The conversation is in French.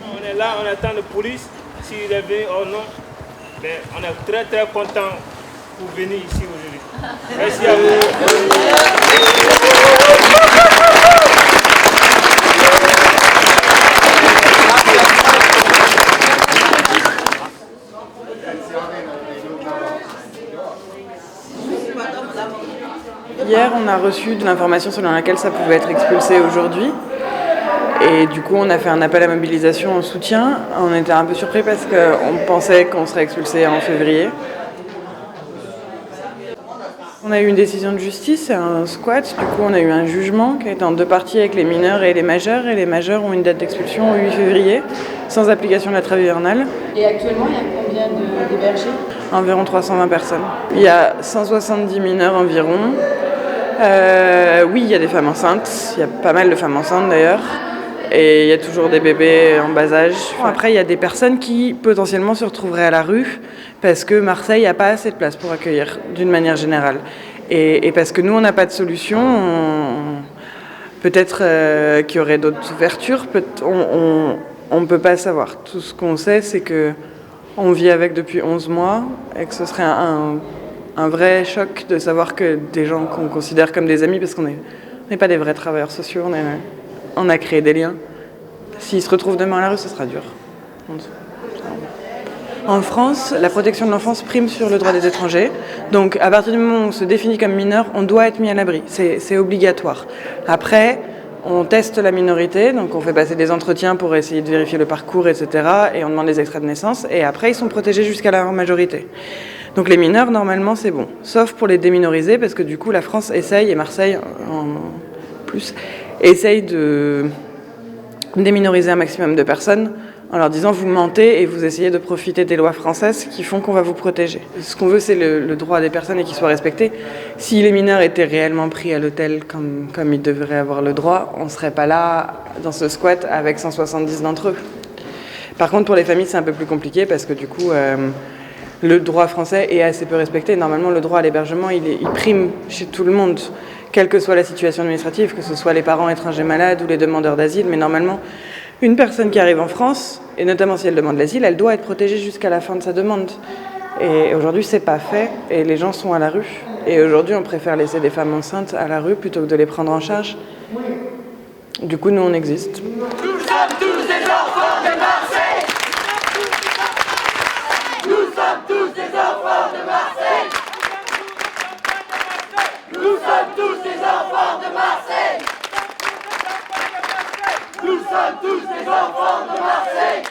On est là, on attend la police, s'il est venu ou non. Mais on est très très content pour venir ici aujourd'hui. Merci à vous. Hier, on a reçu de l'information selon laquelle ça pouvait être expulsé aujourd'hui. Et du coup, on a fait un appel à mobilisation en soutien. On était un peu surpris parce qu'on pensait qu'on serait expulsé en février. On a eu une décision de justice, c'est un squat. Du coup, on a eu un jugement qui a été en deux parties avec les mineurs et les majeurs. Et les majeurs ont une date d'expulsion au 8 février, sans application de la trêve hivernale. Et actuellement, il y a combien d'hébergés ? Environ 320 personnes. Il y a 170 mineurs environ. Oui, il y a des femmes enceintes. Il y a pas mal de femmes enceintes d'ailleurs. Et il y a toujours des bébés en bas âge. Après, il y a des personnes qui potentiellement se retrouveraient à la rue parce que Marseille n'a pas assez de place pour accueillir, d'une manière générale. Et parce que nous, on n'a pas de solution, peut-être qu'il y aurait d'autres ouvertures, on ne peut pas savoir. Tout ce qu'on sait, c'est qu'on vit avec depuis 11 mois et que ce serait un vrai choc de savoir que des gens qu'on considère comme des amis, parce qu'on n'est pas des vrais travailleurs sociaux, on a créé des liens. S'ils se retrouvent demain à la rue, ce sera dur. En France, la protection de l'enfance prime sur le droit des étrangers. Donc, à partir du moment où on se définit comme mineur, on doit être mis à l'abri. C'est obligatoire. Après, on teste la minorité, donc on fait passer des entretiens pour essayer de vérifier le parcours, etc. Et on demande des extraits de naissance. Et après, ils sont protégés jusqu'à la majorité. Donc les mineurs, normalement, c'est bon. Sauf pour les déminoriser, parce que du coup, la France essaye, et Marseille en plus, essaye de déminoriser un maximum de personnes en leur disant vous mentez et vous essayez de profiter des lois françaises qui font qu'on va vous protéger. Ce qu'on veut, c'est le droit des personnes et qu'il soit respecté. Si les mineurs étaient réellement pris à l'hôtel comme ils devraient avoir le droit, on ne serait pas là dans ce squat avec 170 d'entre eux. Par contre, pour les familles, c'est un peu plus compliqué parce que du coup, le droit français est assez peu respecté. Normalement, le droit à l'hébergement, il prime chez tout le monde, quelle que soit la situation administrative, que ce soit les parents étrangers malades ou les demandeurs d'asile. Mais normalement, une personne qui arrive en France, et notamment si elle demande l'asile, elle doit être protégée jusqu'à la fin de sa demande. Et aujourd'hui, c'est pas fait, et les gens sont à la rue. Et aujourd'hui, on préfère laisser des femmes enceintes à la rue plutôt que de les prendre en charge. Du coup, nous, on existe. Nous sommes tous des enfants de Marseille. Nous sommes tous des enfants de Marseille. Nous sommes tous des enfants de Marseille. Nous sommes tous des enfants de Marseille.